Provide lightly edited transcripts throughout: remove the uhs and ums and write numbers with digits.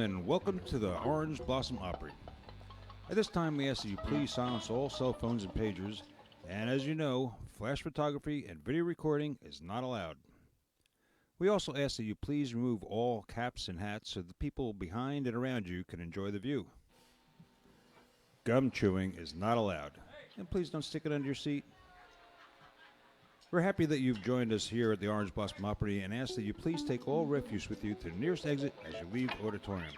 and welcome to the Orange Blossom Opry. At this time, we ask that you please silence all cell phones and pagers, and as you know, flash photography and video recording is not allowed. We also ask that you please remove all caps and hats so the people behind and around you can enjoy the view. Gum chewing is not allowed, and please don't stick it under your seat. We're happy that you've joined us here at the Orange Blossom Opry and ask that you please take all refuse with you to the nearest exit as you leave the auditorium.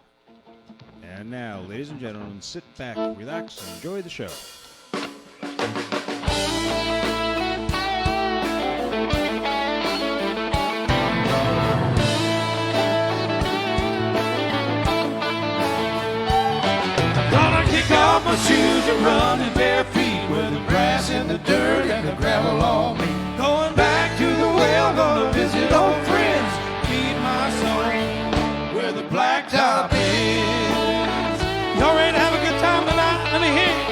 And now, ladies and gentlemen, sit back, relax, and enjoy the show. Gonna kick off my shoes and run in bare feet with the grass and the dirt and the gravel on me. Going back to the well, gonna visit old friends, feed my soul where the blacktop is. Y'all ready to have a good time tonight? Let me hear it.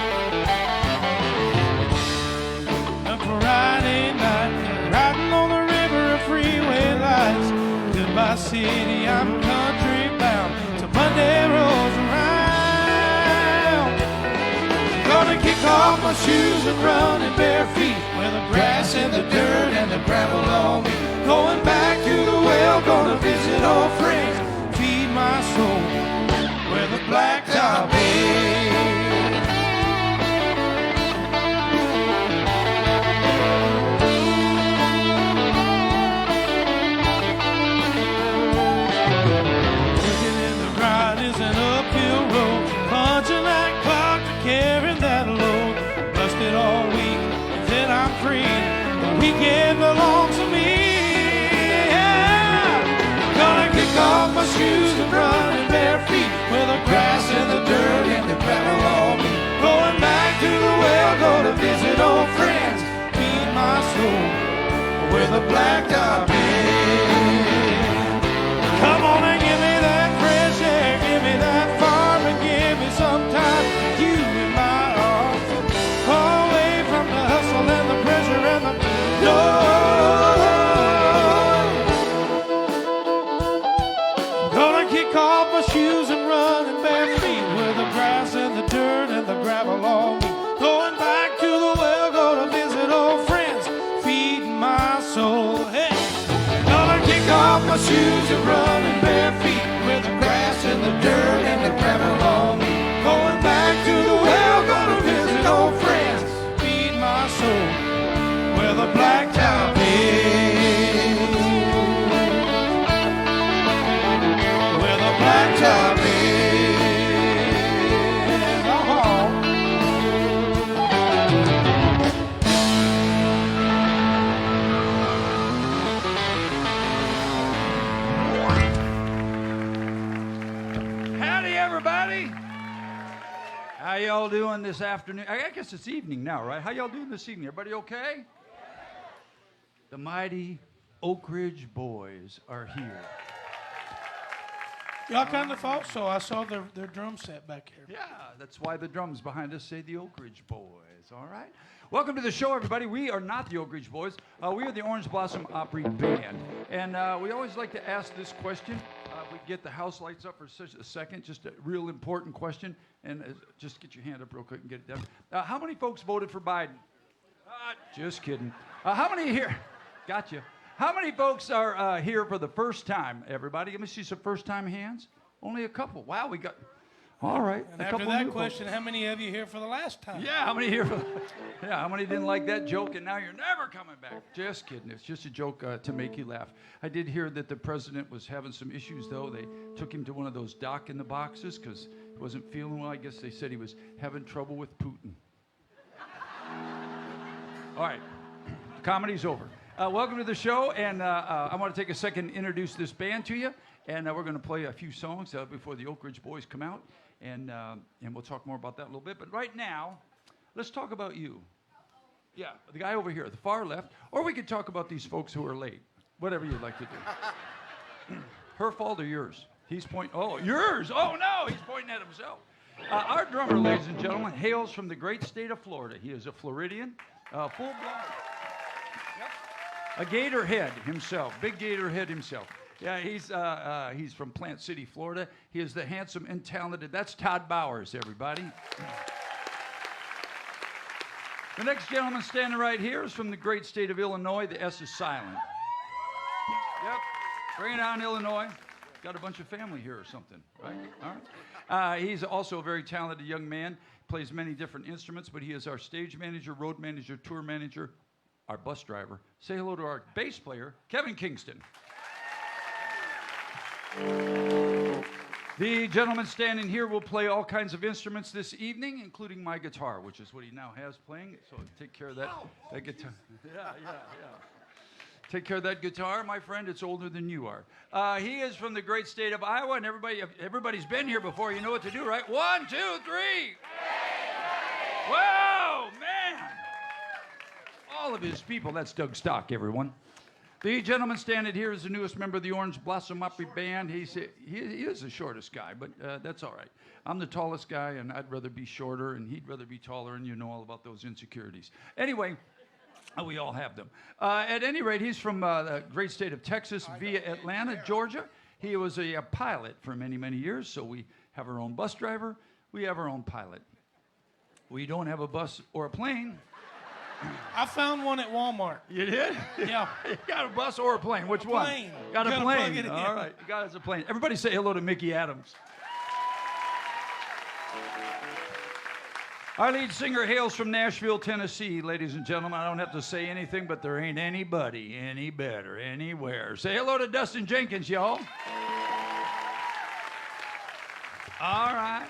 And for Friday night, riding on the river of freeway lights. Goodbye city, I'm country bound till Monday rolls around. Gonna kick off my shoes and run in bare feet where the grass and the dirt and the gravel on me. Going back to the well, gonna visit old friends, feed my soul where the blacktop is. Working in the grind is an uphill road, punching that clock to carry that load. Busted all week, and then I'm free. The weekend belongs to me. Yeah. Gonna kick off my shoes and run in bare feet with the grass and the dirt and the gravel on me. Going back to the well, gonna visit old friends, feed my soul where the blacktop is. Come on and give me that fresh air, give me that farm, and give me some time. You in my arms, away from the hustle and the pressure and the noise. Gonna kick off my shoes and run in bare feet with the grass and the dirt and the gravel on me. Going back to the well, gonna visit old friends, feeding my soul. Hey, gonna kick off my shoes and run in bare feet with the grass and the dirt and the gravel on me. Going back to the well, gonna visit old friends, feed my soul where the blacktop is. Where the blacktop is. Howdy, everybody. How y'all doing this afternoon? I guess it's evening now, right? How y'all doing this evening? Everybody okay? The mighty Oak Ridge Boys are here. Y'all kind of thought so. I saw their drum set back here. Yeah, that's why the drums behind us say the Oak Ridge Boys, all right? Welcome to the show, everybody. We are not the Oak Ridge Boys. We are the Orange Blossom Opry Band. And we always like to ask this question. We get the house lights up for such a second, just a real important question. And just get your hand up real quick and get it done. How many folks voted for Biden? Just kidding. How many here? Gotcha. How many folks are here for the first time, everybody? Let me see some first-time hands. Only a couple. Wow, we got... All right. And after that question, how many of you here for the last time? Yeah, how many here for... Yeah, how many didn't like that joke and now you're never coming back? Just kidding. It's just a joke to make you laugh. I did hear that the president was having some issues, though. They took him to one of those doc-in-the-boxes because he wasn't feeling well. I guess they said he was having trouble with Putin. All right. The comedy's over. Welcome to the show, and I want to take a second to introduce this band to you, and we're going to play a few songs before the Oak Ridge Boys come out, and we'll talk more about that in a little bit. But right now, let's talk about you. Yeah, the guy over here, the far left, or we could talk about these folks who are late, whatever you'd like to do. Her fault or yours? He's pointing, oh, yours! Oh, no, he's pointing at himself. Our drummer, ladies and gentlemen, hails from the great state of Florida. He is a Floridian, full-blown. A Gatorhead himself, big Gatorhead himself. Yeah, he's from Plant City, Florida. He is the handsome and talented. That's Todd Bowers, everybody. The next gentleman standing right here is from the great state of Illinois. The S is silent. Yep, bring it on, Illinois. Got a bunch of family here or something, right? All right. He's also a very talented young man. Plays many different instruments, but he is our stage manager, road manager, tour manager, our bus driver. Say hello to our bass player, Kevin Kingston. The gentleman standing here will play all kinds of instruments this evening, including my guitar, which is what he now has playing. So take care of that guitar. Yeah. Take care of that guitar, my friend. It's older than you are. He is from the great state of Iowa, and everybody's been here before. You know what to do, right? 1, 2, 3. Whoa, man! All of his people. That's Doug Stock, everyone. The gentleman standing here is the newest member of the Orange Blossom Opry Band. He is the shortest guy, but that's all right. I'm the tallest guy, and I'd rather be shorter, and he'd rather be taller, and you know all about those insecurities. Anyway, we all have them. At any rate, he's from the great state of Texas via Atlanta, Georgia. He was a pilot for many, many years, so we have our own bus driver. We have our own pilot. We don't have a bus or a plane. I found one at Walmart. You did? Yeah. You got a bus or a plane? Which one? Plane. Got a plane. Plug it in. All right. You got us a plane. Everybody say hello to Mickey Adams. Our lead singer hails from Nashville, Tennessee, ladies and gentlemen. I don't have to say anything, but there ain't anybody any better anywhere. Say hello to Dustin Jenkins, y'all. All right.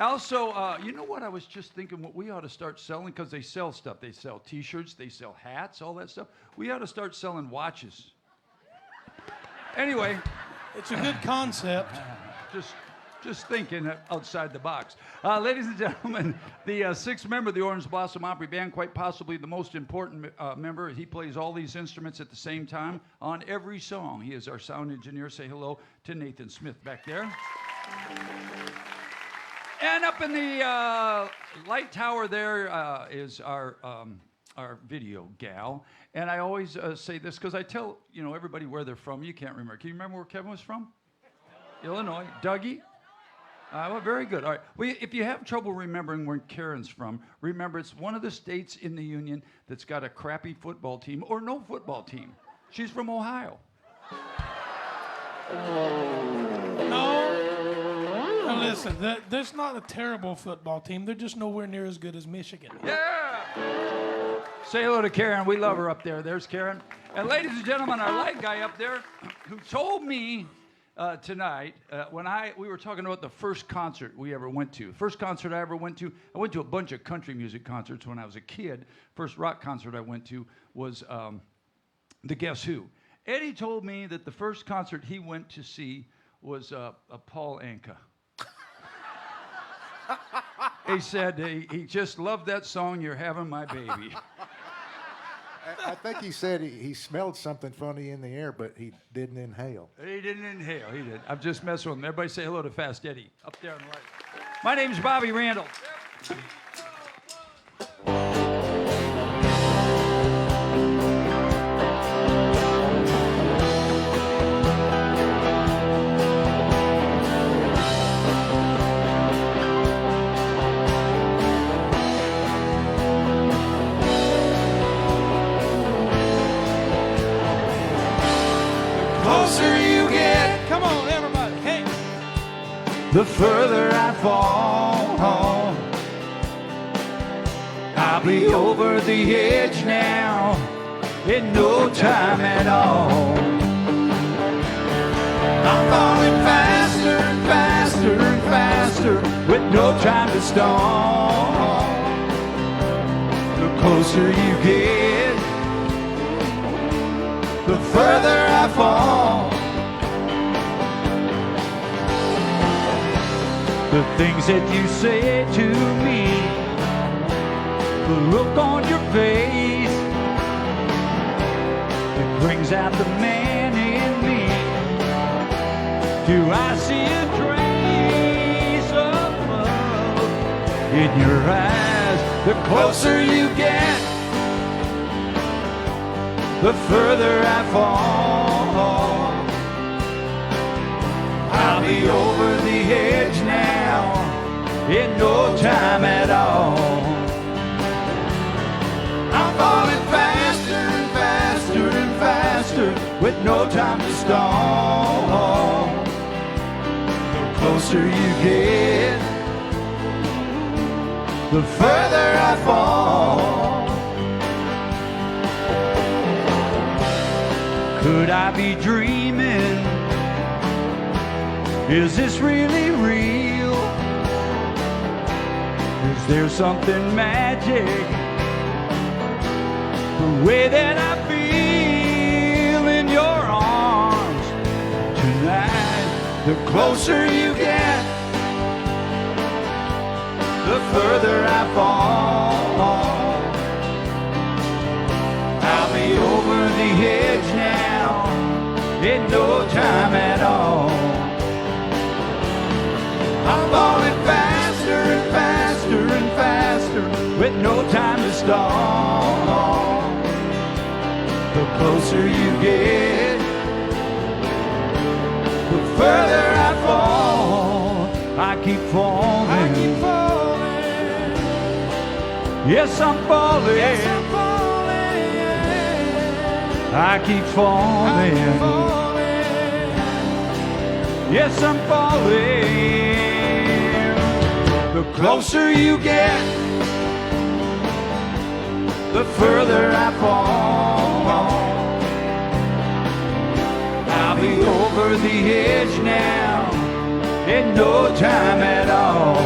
Also, you know what? I was just thinking what we ought to start selling, because they sell stuff. They sell T-shirts, they sell hats, all that stuff. We ought to start selling watches. Anyway. It's a good concept. Just thinking outside the box. Ladies and gentlemen, the sixth member of the Orange Blossom Opry Band, quite possibly the most important member. He plays all these instruments at the same time on every song. He is our sound engineer. Say hello to Nathan Smith back there. And up in the light tower there is our video gal. And I always say this because I tell everybody where they're from. You can't remember. Can you remember where Kevin was from? Illinois. Dougie? Well, very good. All right. Well, if you have trouble remembering where Karen's from, remember it's one of the states in the Union that's got a crappy football team or no football team. She's from Ohio. No. Now listen, there's not a terrible football team. They're just nowhere near as good as Michigan. Yeah! Say hello to Karen. We love her up there. There's Karen. And ladies and gentlemen, our light guy up there who told me tonight, when we were talking about the first concert we ever went to. First concert I ever went to, I went to a bunch of country music concerts when I was a kid. First rock concert I went to was the Guess Who. Eddie told me that the first concert he went to see was Paul Anka. He said he just loved that song, You're Having My Baby. I think he said he smelled something funny in the air, but he didn't inhale. He didn't inhale, he did. I'm just messing with him. Everybody say hello to Fast Eddie up there on the right. My name's Bobby Randall. The further I fall, I'll be over the edge now in no time at all. I'm falling faster and faster and faster with no time to stall. The closer you get, the further I fall. The things that you say to me, the look on your face, it brings out the man in me. Do I see a trace of love in your eyes? The closer you get, the further I fall. be over the edge now in no time at all. I'm falling faster and faster and faster with no time to stall. The closer you get, the further I fall. Could I be dreaming? Is this really real? Is there something magic? The way that I feel in your arms tonight. The closer you get, the further I fall. I'll be over the edge now in no time at all. I'm falling faster and faster and faster with no time to stall. The closer you get, the further I fall. I keep falling. I keep falling. Yes, I'm falling. Yes, I'm falling. I keep falling. I'm falling. Yes, I'm falling. The closer you get, the further I fall. I'll be over the edge now in no time at all.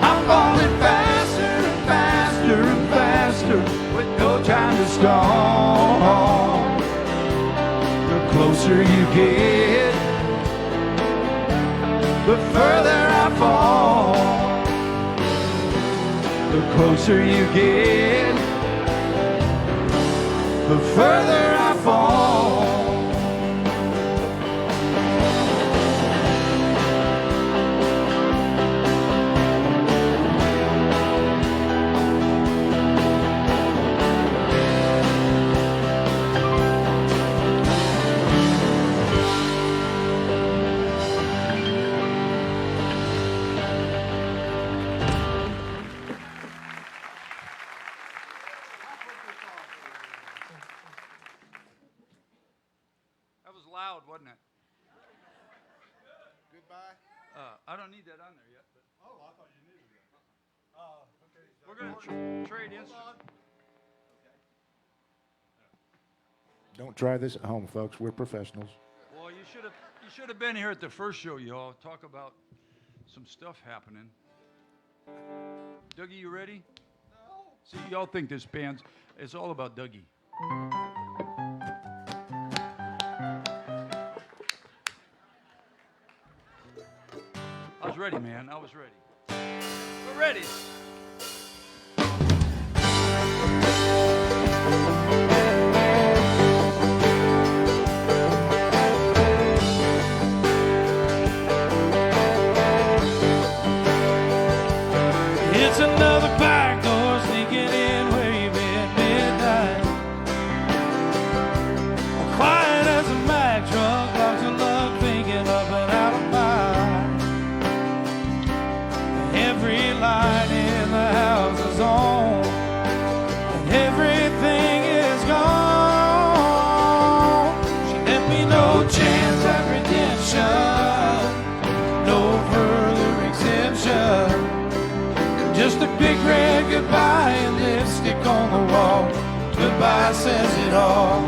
I'm falling faster and faster and faster with no time to stall. The closer you get, the further I fall. The closer you get, the further I fall. Loud, wasn't it? Goodbye. I don't need that on there yet. But oh, I thought you needed that. Okay. We're going to trade instruments. Don't try this at home, folks. We're professionals. Well, you should have been here at the first show, y'all. Talk about some stuff happening. Dougie, you ready? No. See, y'all think this band's it's all about Dougie. I was ready, man. I was ready. We're ready. It's another back door sneaking in where you've been midnight. Quiet as a Mack truck, lots of luck thinking up and out of mind. Every light in the house is on, and everything is gone. She left me no chance at redemption, no further exemption. Just a big red goodbye and lipstick on the wall. Goodbye says it all.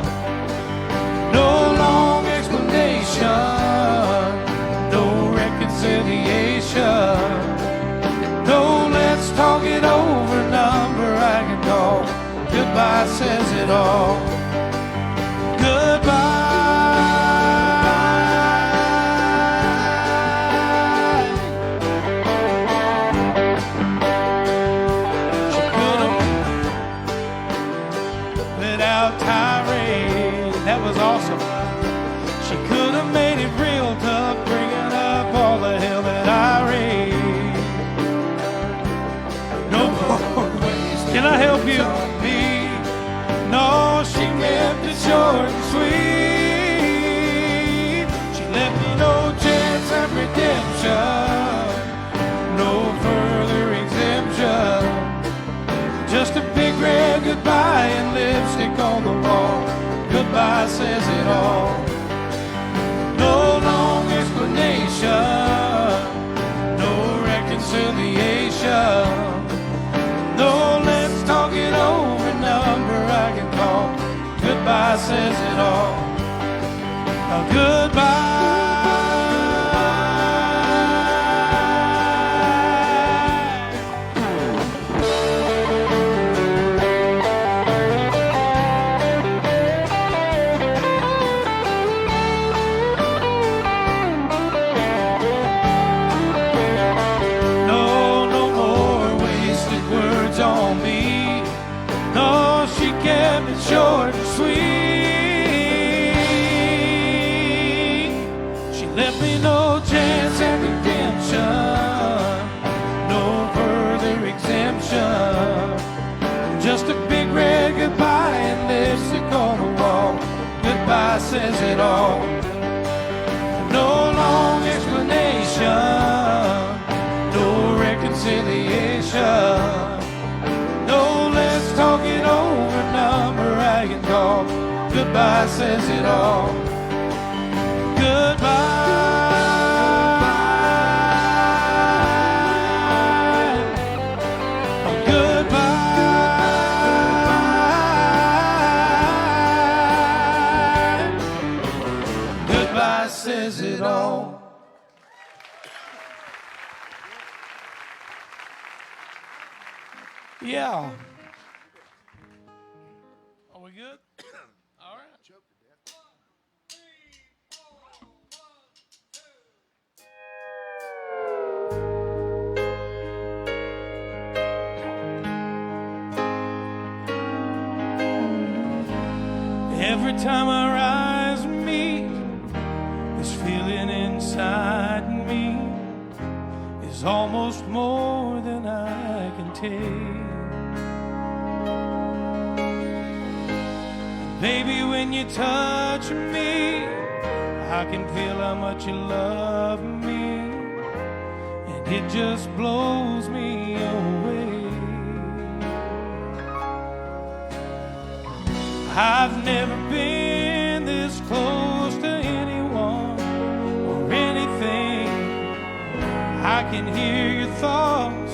No long explanation, no reconciliation. No, let's talk it over, number I can call. Goodbye says it all. Goodbye. Tirade, that was awesome. She could have made it real tough, bringing up all the hell that I raised. No more ways. Can I help you? Me? No, she made goodbye says it all. No long explanation, no reconciliation. No, let's talk it over, number I can call. Goodbye says it all. Goodbye. Short and sweet. She left me no chance at redemption, no further exemption. Just a big red goodbye and lipstick on the wall. Goodbye says it all. No long explanation, no reconciliation. No, let's talk it over, number I can call. Goodbye says it all. Goodbye. Oh, goodbye. Goodbye says it all. Yeah. Are we good? All right. Every time our eyes meet, this feeling inside me is almost more than I can take. Baby, when you touch me, I can feel how much you love me, and it just blows me away. I've never been this close to anyone or anything. I can hear your thoughts,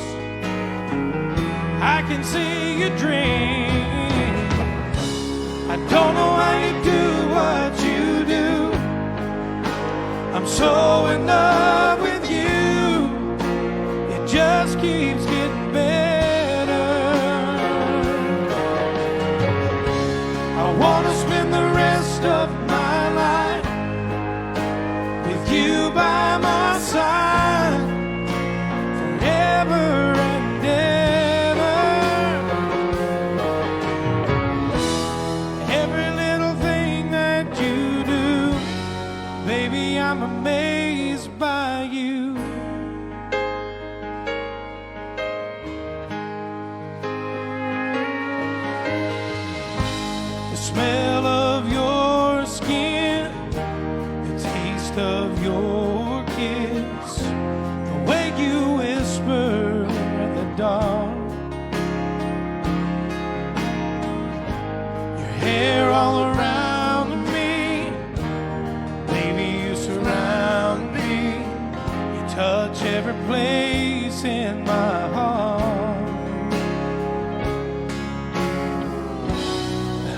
I can see your dreams. I don't know how you do what you do. I'm so in love with you. It just keeps getting better. I want to spend the rest of my life with you by my side forever and ever. Every little thing that you do, baby, I'm amazed by you. The smell of your skin, the taste of your kiss, the way you whisper in the dark, your hair all around me, baby, you surround me, you touch every place in my heart.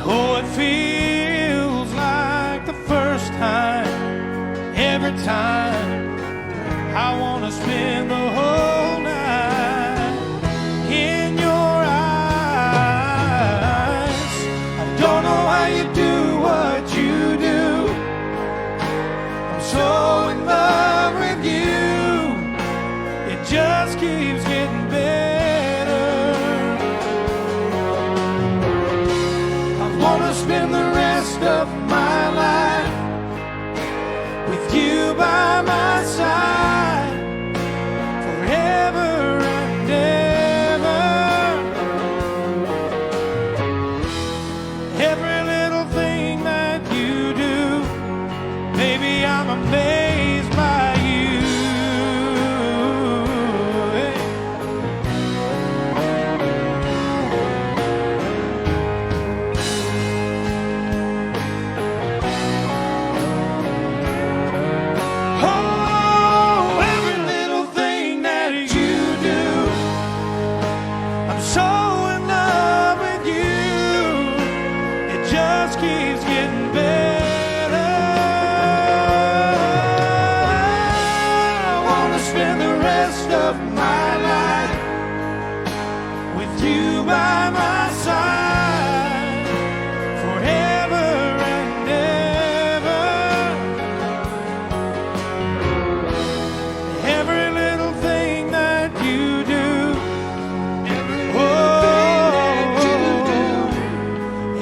Oh, it feels like the first time, every time. I want to spend the whole night in your eyes. I don't know how you do what you do. I'm so in love with you. It just keeps getting better. I want to spend the rest of my life with you by my side forever and ever. Every little thing that you do, baby, I'm amazed by you. of my life, with you by my side, forever and ever. Every little thing that you do,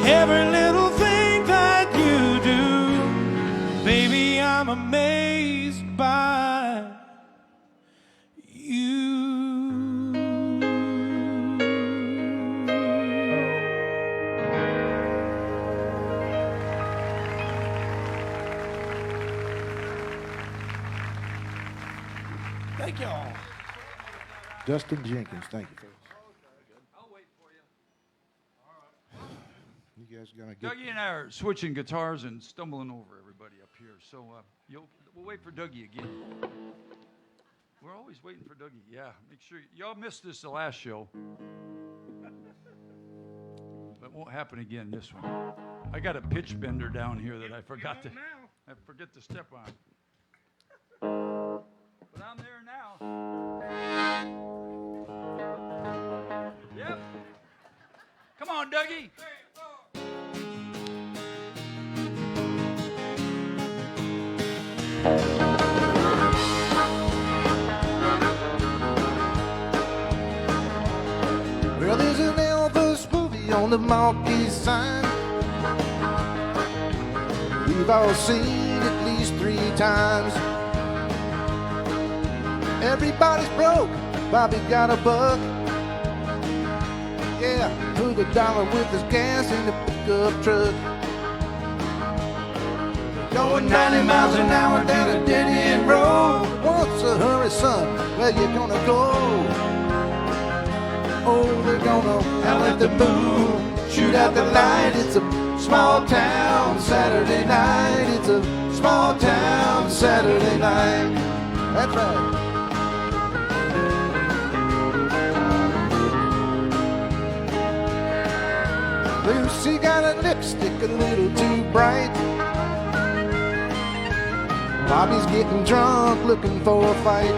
every little thing that you do, baby, I'm amazed by you. Thank y'all. Dustin Jenkins, thank you, folks. I'll wait for you. You guys gonna get... Dougie and I are switching guitars and stumbling over everybody up here. So we'll wait for Dougie again. We're always waiting for Dougie. Yeah, make sure y'all missed this the last show. But it won't happen again this one. I got a pitch bender down here that I forget to step on. But I'm there now. Yep. Come on, Dougie. Well, there's an Elvis movie on the marquee sign. We've all seen at least 3 times. Everybody's broke, Bobby got a buck. Yeah, put $1 with his gas in the pickup truck. Going 90 miles an hour down a dead-end road. What's a hurry, son? Where you gonna go? Oh, they're gonna howl at the moon, shoot out the light. It's a small town Saturday night. It's a small town Saturday night. That's right. Lucy got a lipstick a little too bright. Bobby's getting drunk, looking for a fight.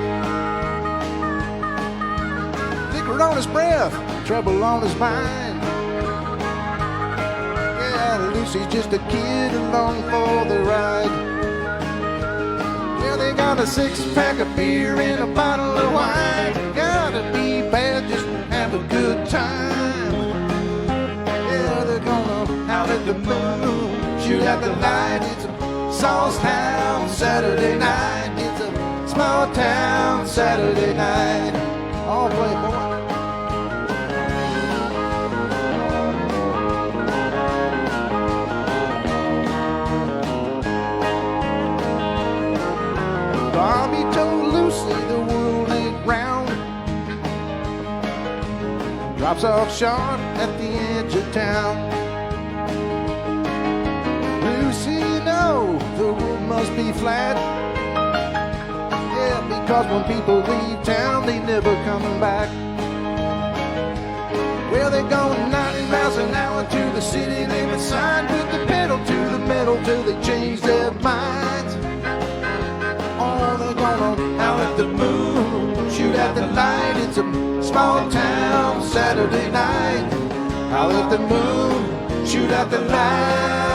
Liquor on his breath, trouble on his mind. Yeah, Lucy's just a kid along for the ride. Yeah, they got a 6-pack of beer and a bottle of wine. Gotta be bad just to have a good time. Yeah, they're gonna howl at the moon, shoot out the light. It's a Sauce Town Saturday night. It's a small town Saturday night. All play, boy. Bobby told Lucy the world ain't round. Drops off sharp at the edge of town. Lucy, no, the world must be flat. Yeah, because when people leave town, they never coming back. Well, they're going 90 miles an hour to the city limit sign. Put the pedal to the metal till they change their minds. Oh, they're gonna howl at the moon, shoot out the light. It's a small town Saturday night. Howl at the moon, shoot out the light.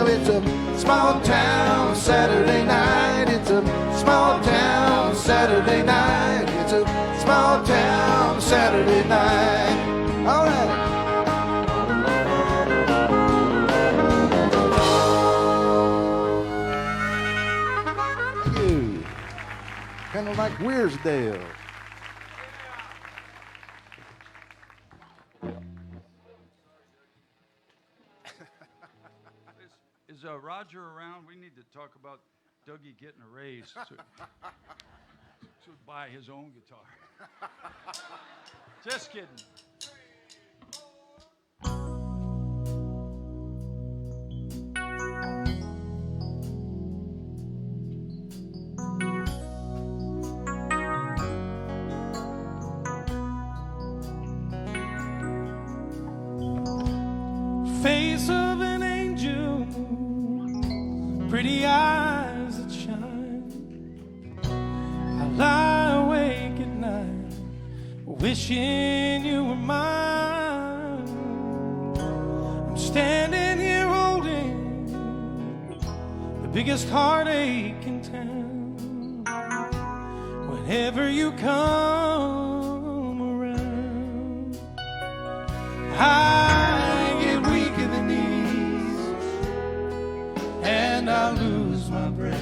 It's a small town Saturday night. It's a small town Saturday night. It's a small town Saturday night. All right. Thank you. Kind of like Wearsdale. Is Roger around? We need to talk about Dougie getting a raise to buy his own guitar. Just kidding. Face of an angel, pretty eyes that shine. I lie wishing you were mine. I'm standing here holding the biggest heartache in town. Whenever you come around, I get weak in the knees and I lose my breath.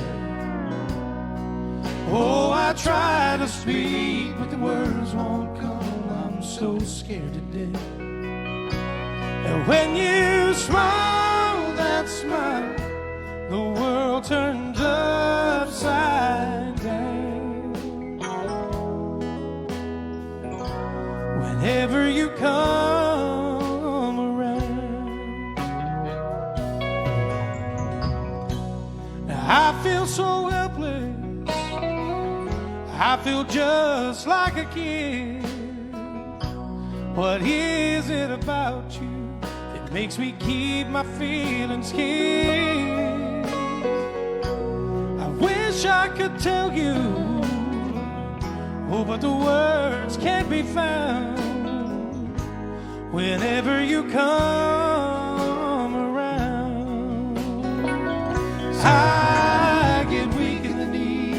Oh, I try to speak, but the words won't come. I'm so scared to death. And when you smile, that smile, the world turns upside down. Whenever you come around, now I feel so helpless. I feel just like a kid. What is it about you that makes me keep my feelings hid? I wish I could tell you, oh, but the words can't be found. Whenever you come around, I get weak in the knees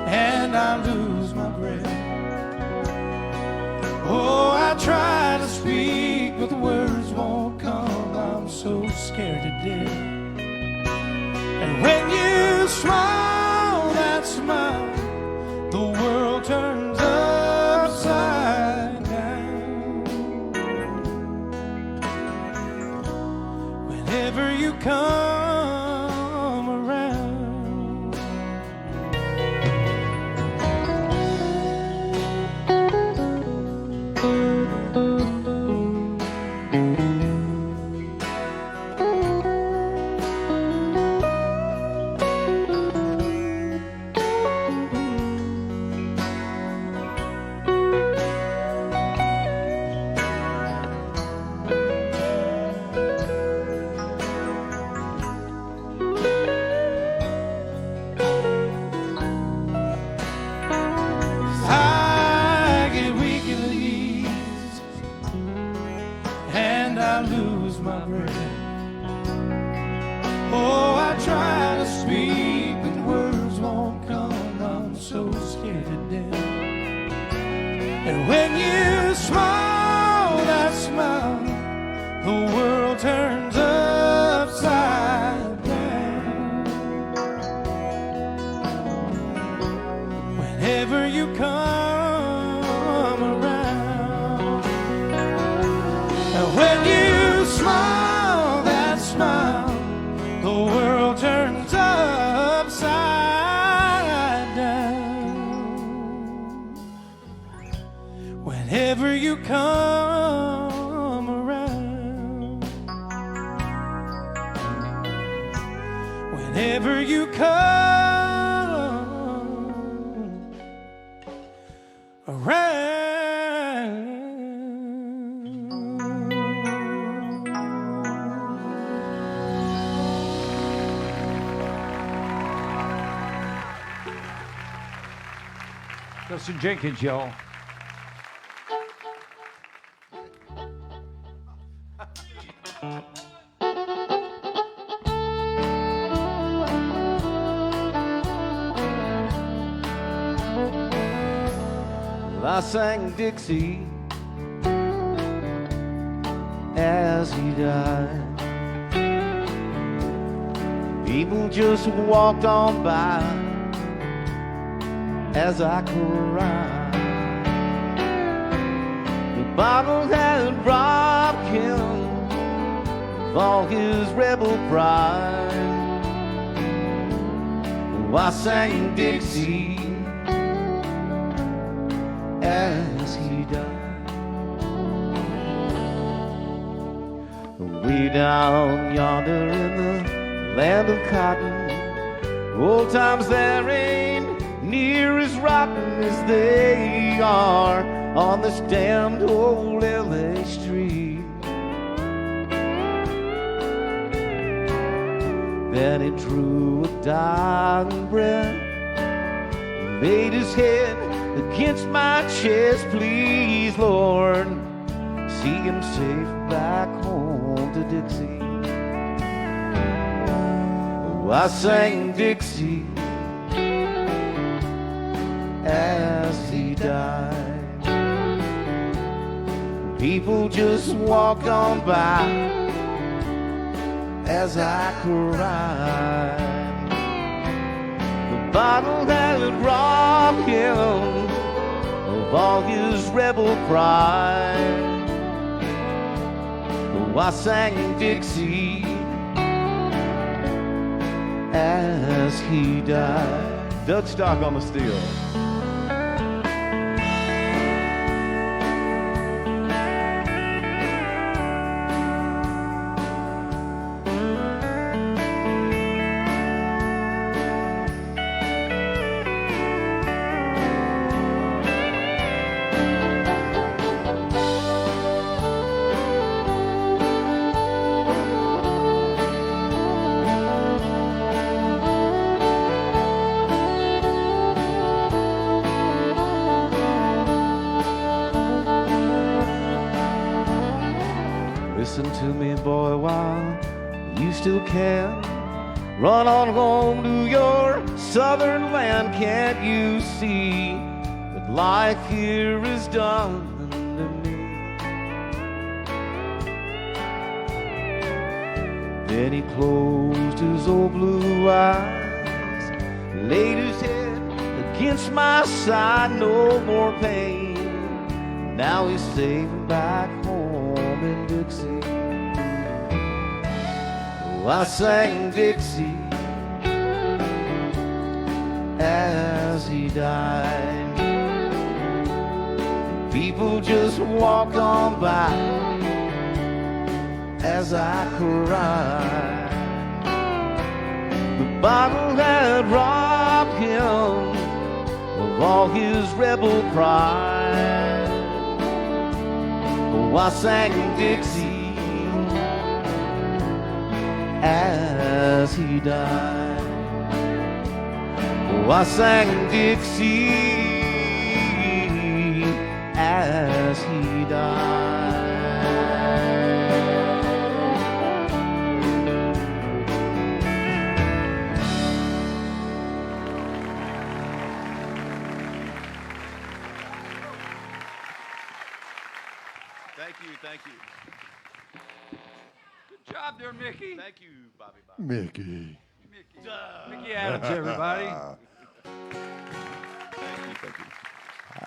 and I lose my breath. Oh, I try to speak, but the words won't come. I'm so scared to death. And when you smile, that smile, the world turns upside down. Whenever you come around, I get weak in the knees and I lose my breath. Oh, I try to speak, but the words won't come. I'm so scared to death. And when you smile, that smile, the world turns upside down. Whenever you come around, and when you smile, that smile, the world turns upside down. Whenever you come around, whenever you come Justin Jenkins, y'all. I sang Dixie as he died. People just walked on by as I cried. The bottle had robbed him of all his rebel pride. Oh, I sang Dixie as he died. Way down yonder in the land of cotton, old times there ain't near as rotten as they are on this damned old LA street. Then he drew a dying breath, laid his head against my chest. Please, Lord, see him safe back home to Dixie. Oh, I sang Dixie as he died. People just walked on by as I cried. The bottle had robbed him of all his rebel pride. Oh, I sang Dixie as he died. Doug Stock on the steel. Listen to me, boy, while you still can. Run on home to your southern land. Can't you see that life here is done to me? Then he closed his old blue eyes, laid his head against my side. No more pain. Now he's safe back home in Dixie. Oh, I sang Dixie as he died. People just walked on by as I cried. The bottle had robbed him of all his rebel pride. Oh, I sang Dixie as he died. Oh, I sang Dixie as he died. Thank you. Good job there, Mickey. Thank you, Bobby. Mickey. Mickey Adams, everybody. Thank you.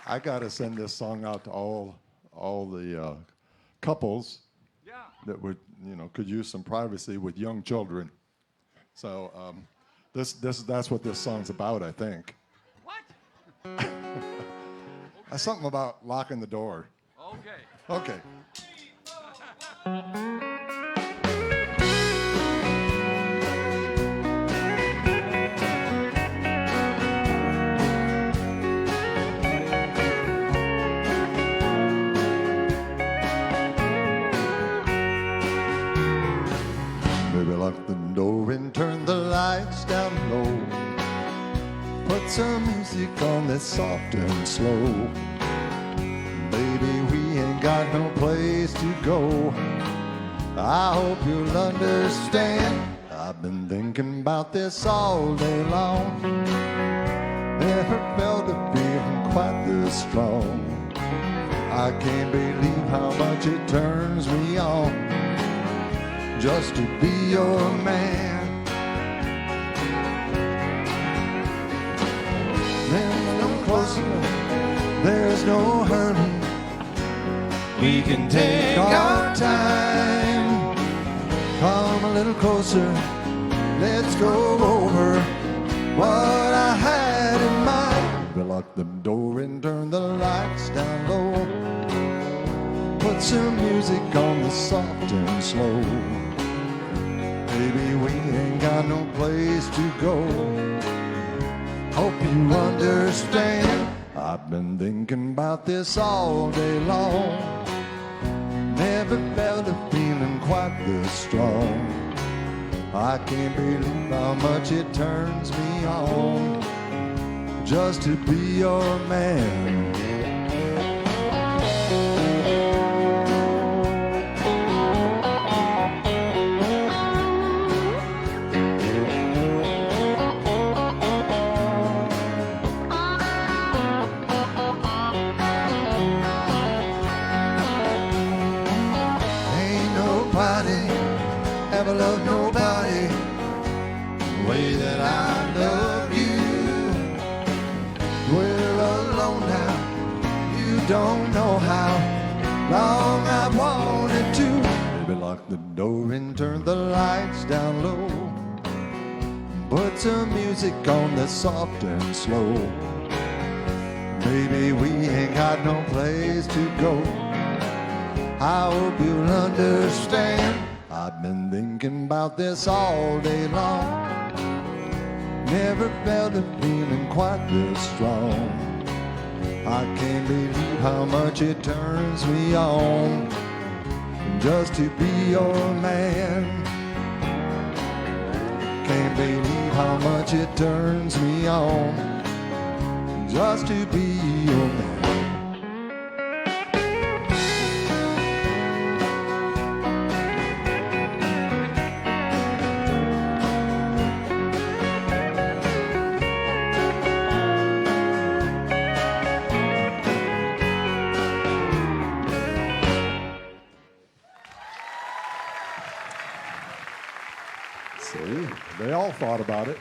I got to send this song out to all the couples Yeah. that would, could use some privacy with young children. So that's what this song's about, I think. What? Something about locking the door. Okay. Okay. Maybe lock the door and turn the lights down low. Put some music on that's soft and slow. Baby, we ain't got no place to go. I hope you'll understand. I've been thinking about this all day long. Never felt a feeling quite this strong. I can't believe how much it turns me on just to be your man. There's no closer, there's no hurry. We can take our time. Come a little closer, let's go over what I had in mind. We lock the door and turn the lights down low. Put some music on the soft and slow. Baby, we ain't got no place to go. Hope you understand. I've been thinking about this all day long. Never felt a feeling quite this strong. I can't believe how much it turns me on just to be your man. Ain't nobody ever loved nobody the way that I love you. We're alone now, you don't know how long I wanted to. Baby, lock the door and turn the lights down low. Put some music on that's soft and slow. Baby, we ain't got no place to go. I hope you'll understand. I've been thinking about this all day long. Never felt a feeling quite this strong. I can't believe how much it turns me on just to be your man. Can't believe how much it turns me on just to be your man. See, they all thought about it.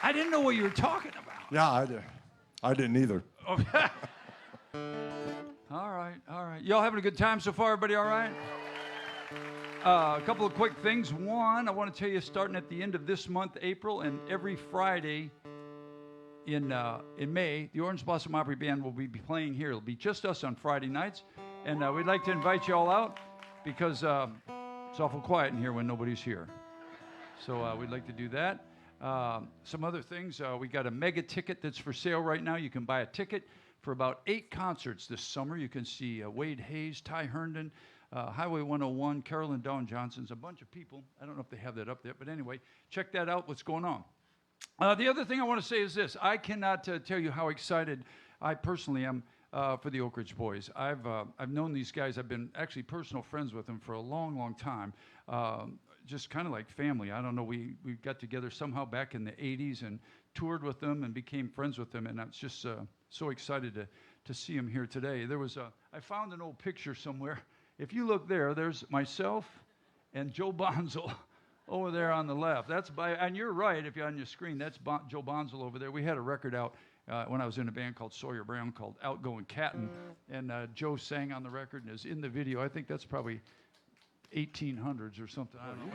I didn't know what you were talking about. Yeah, I didn't either. Okay. All right. Y'all having a good time so far? Everybody all right? A couple of quick things. One, I want to tell you, starting at the end of this month, April, and every Friday in May, the Orange Blossom Opry Band will be playing here. It'll be just us on Friday nights, and we'd like to invite you all out because it's awful quiet in here when nobody's here. So we'd like to do that. Some other things, we got a mega ticket that's for sale right now. You can buy a ticket for about 8 concerts this summer. You can see Wade Hayes, Ty Herndon, Highway 101, Carolyn Dawn Johnson's, a bunch of people. I don't know if they have that up there, but anyway, check that out, what's going on. The other thing I want to say is this. I cannot tell you how excited I personally am for the Oak Ridge Boys. I've known these guys. I've been actually personal friends with them for a long, long time. Just kind of like family. I don't know. We got together somehow back in the 80s and toured with them and became friends with them. And I was just so excited to see them here today. I found an old picture somewhere. If you look there, there's myself and Joe Bonzel over there on the left. And you're right, if you're on your screen, that's Joe Bonzel over there. We had a record out when I was in a band called Sawyer Brown called Outgoing Cattin', and Joe sang on the record and is in the video. I think that's probably 1800s or something. I don't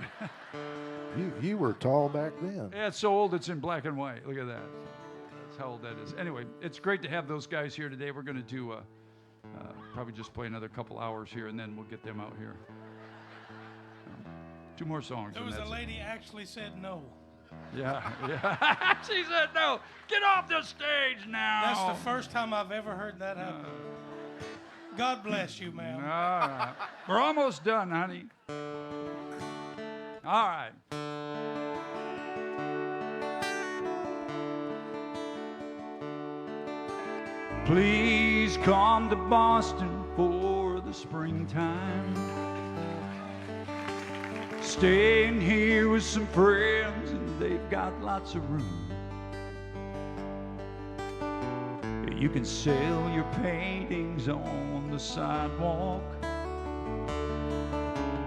know. You were tall back then. Yeah, it's so old it's in black and white. Look at that. That's how old that is. Anyway, it's great to have those guys here today. We're going to do probably just play another couple hours here, and then we'll get them out here. 2 more songs. There was a lady actually said no. Yeah. She said no. Get off the stage now. That's the first time I've ever heard that happen. God bless you, ma'am. All right. We're almost done, honey. All right. Please come to Boston for the springtime. Staying here with some friends, and they've got lots of room. You can sell your paintings on the sidewalk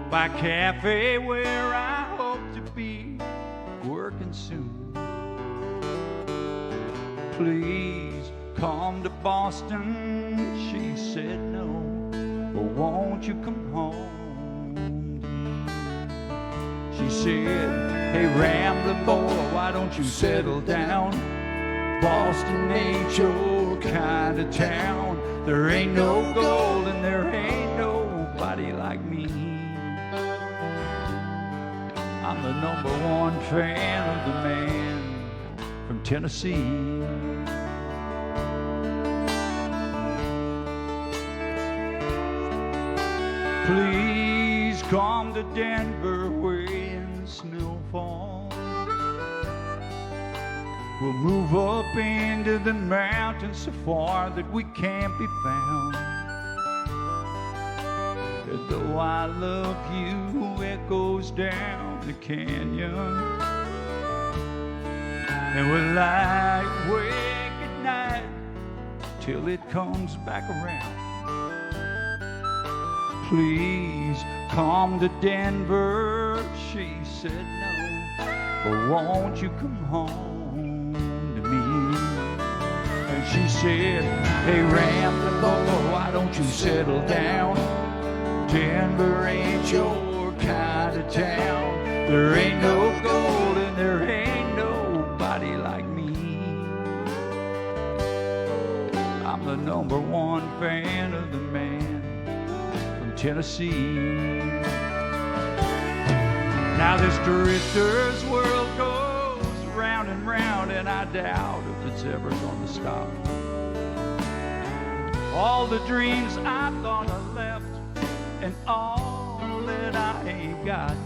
by a cafe where I hope to be working soon. Please come to Boston, she said no, but won't you come home to me? She said, hey rambling boy, why don't you settle down? Boston ain't your kind of town. There ain't no gold and there ain't nobody like me. I'm the #1 fan of the man from Tennessee. Please come to Denver when the snow falls. We'll move up into the mountains so far that we can't be found. And though I love you, echoes down the canyon. And we'll lie awake at night till it comes back around. Please come to Denver, she said no, but won't you come home to me? And she said, hey rambling boy, why don't you settle down? Denver ain't your kind of town. There ain't no gold and there ain't nobody like me. I'm the #1 fan of the man from Tennessee. Now this drifter's world goes round and round, and I doubt if it's ever gonna stop. All the dreams I thought I left and all that I ain't got,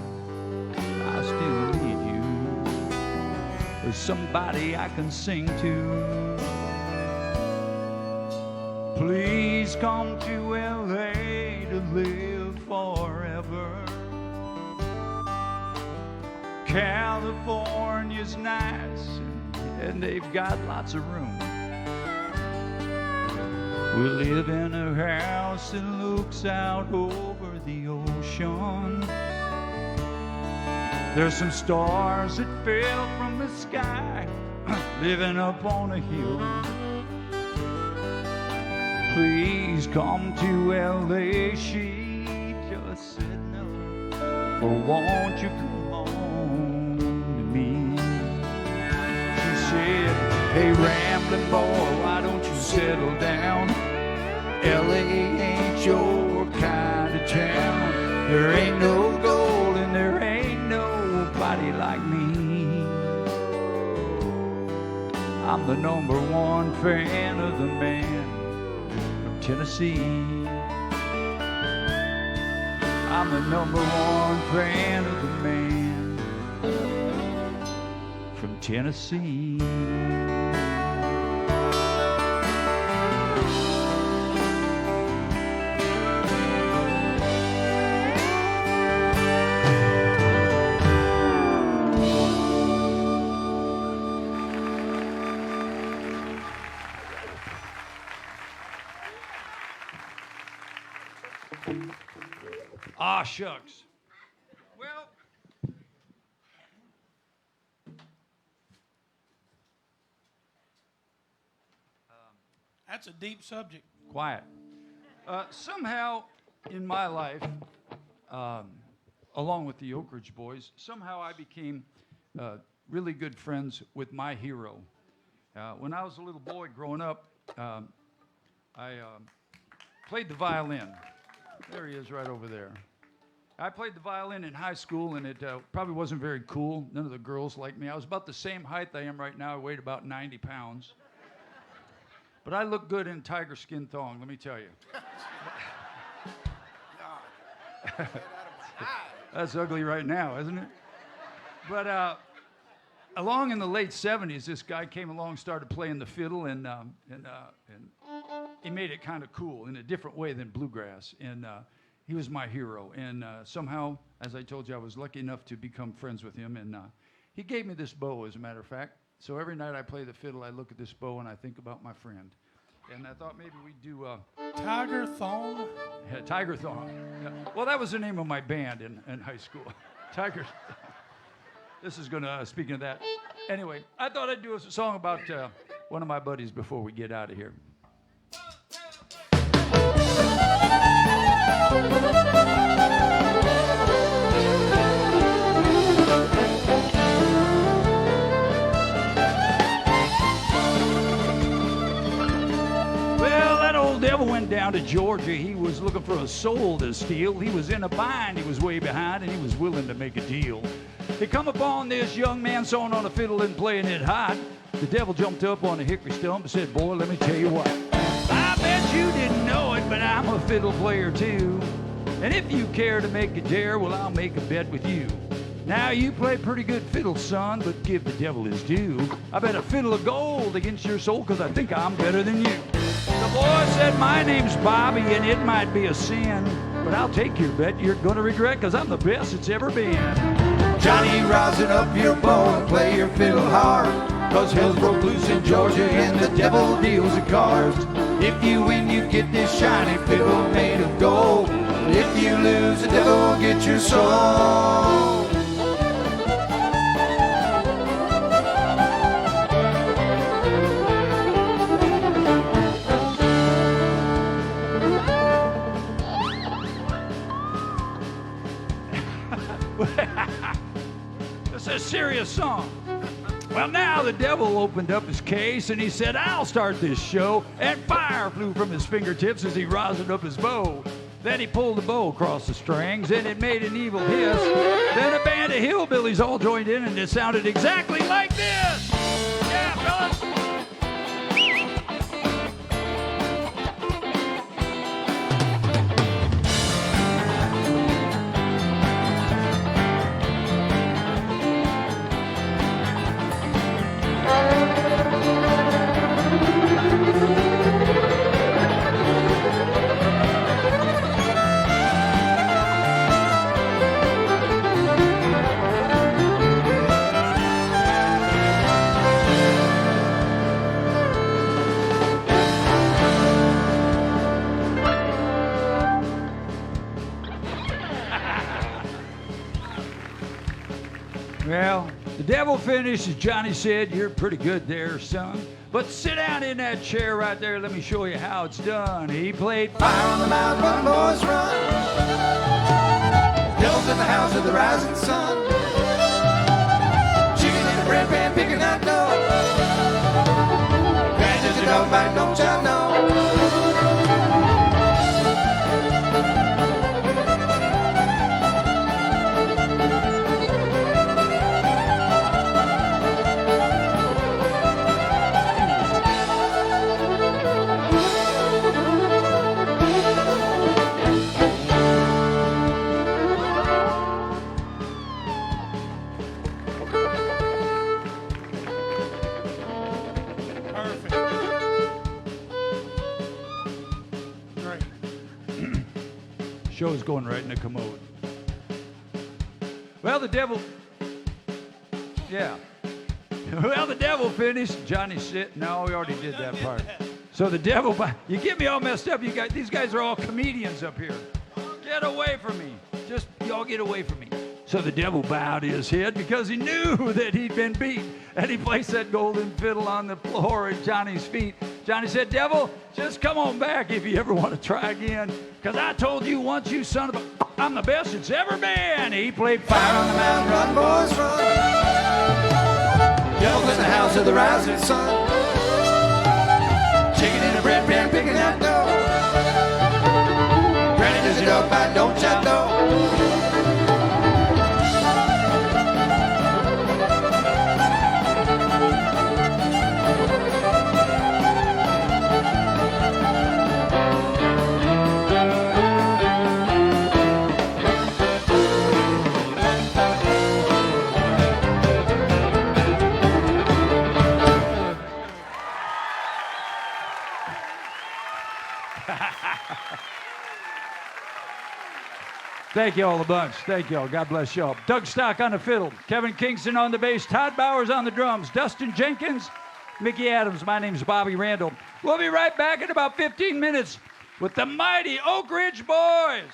I still need you. There's somebody I can sing to. Please come to LA to live forever. California's nice and they've got lots of room. We live in a house that looks out over the ocean. There's some stars that fell from the sky, living up on a hill. Please come to LA, she just said no, or won't you come home to me? She said, hey rambling boy, why don't you settle down? LA ain't your kind of town. There ain't no gold and there ain't nobody like me. I'm the #1 fan of the man from Tennessee. I'm the #1 fan of the man from Tennessee. Ah, shucks. Well, That's a deep subject. quiet. Somehow in my life, along with the Oak Ridge Boys, somehow I became really good friends with my hero. When I was a little boy growing up, I played the violin. There he is right over there. I played the violin in high school, and it probably wasn't very cool. None of the girls liked me. I was about the same height I am right now. I weighed about 90 pounds. But I look good in tiger skin thong, let me tell you. That's ugly right now, isn't it? But along in the late 70s, this guy came along, started playing the fiddle, and he made it kind of cool in a different way than bluegrass. And he was my hero. And somehow, as I told you, I was lucky enough to become friends with him. And he gave me this bow, as a matter of fact. So every night I play the fiddle, I look at this bow and I think about my friend. And I thought maybe we'd do Tiger Thong? yeah, Tiger Thong. Yeah. Well, that was the name of my band in high school. Tiger. This is going to, speaking of that. Anyway, I thought I'd do a song about one of my buddies before we get out of here. Well, that old devil went down to Georgia. He was looking for a soul to steal. He was in a bind, he was way behind, and he was willing to make a deal. He come upon this young man sewing on a fiddle and playing it hot. The devil jumped up on a hickory stump and said, boy, let me tell you what. I bet you didn't know it, but I'm a fiddle player too. And if you care to make a dare, well, I'll make a bet with you. Now you play pretty good fiddle, son, but give the devil his due. I bet a fiddle of gold against your soul, 'cause I think I'm better than you. The boy said, my name's Bobby, and it might be a sin, but I'll take your bet you're gonna regret, 'cause I'm the best it's ever been. Johnny, rosin up your bow and play your fiddle hard, 'cause hell's broke loose in Georgia and the devil deals the cards. If you win, you get this shiny fiddle made of gold. If you lose, the devil will get your soul. It's a serious song. Well, now the devil opened up his case and he said, I'll start this show. And fire flew from his fingertips as he rosined up his bow. Then he pulled the bow across the strings and it made an evil hiss. Then a band of hillbillies all joined in and it sounded exactly like this. Yeah, fellas. Well, the devil finished, as Johnny said, you're pretty good there, son. But sit down in that chair right there, let me show you how it's done. He played Fire on the mountain, run, boys, run. Devil's in the house of the rising sun. Chicken in a bread pan, picking out dough. Grand as a dog bite, don't you know? Show's going right in the commode. Well, the devil... Yeah. Well, the devil finished. Johnny said... No, we already did that part. So the devil... You get me all messed up. You guys, these guys are all comedians up here. Get away from me. Just, y'all get away from me. So the devil bowed his head because he knew that he'd been beat. And he placed that golden fiddle on the floor at Johnny's feet. Johnny said, devil, just come on back if you ever want to try again. Because I told you once, you son of a... I'm the best it's ever been. He played Fire on the mountain, run, boys, run. Devil's in the house of the rising sun. Chicken in a bread pan, picking out dough. Granny, does your dog bite, don't you know? Thank you all a bunch. Thank you all. God bless you all. Doug Stock on the fiddle. Kevin Kingston on the bass. Todd Bowers on the drums. Dustin Jenkins. Mickey Adams. My name's Bobby Randall. We'll be right back in about 15 minutes with the mighty Oak Ridge Boys.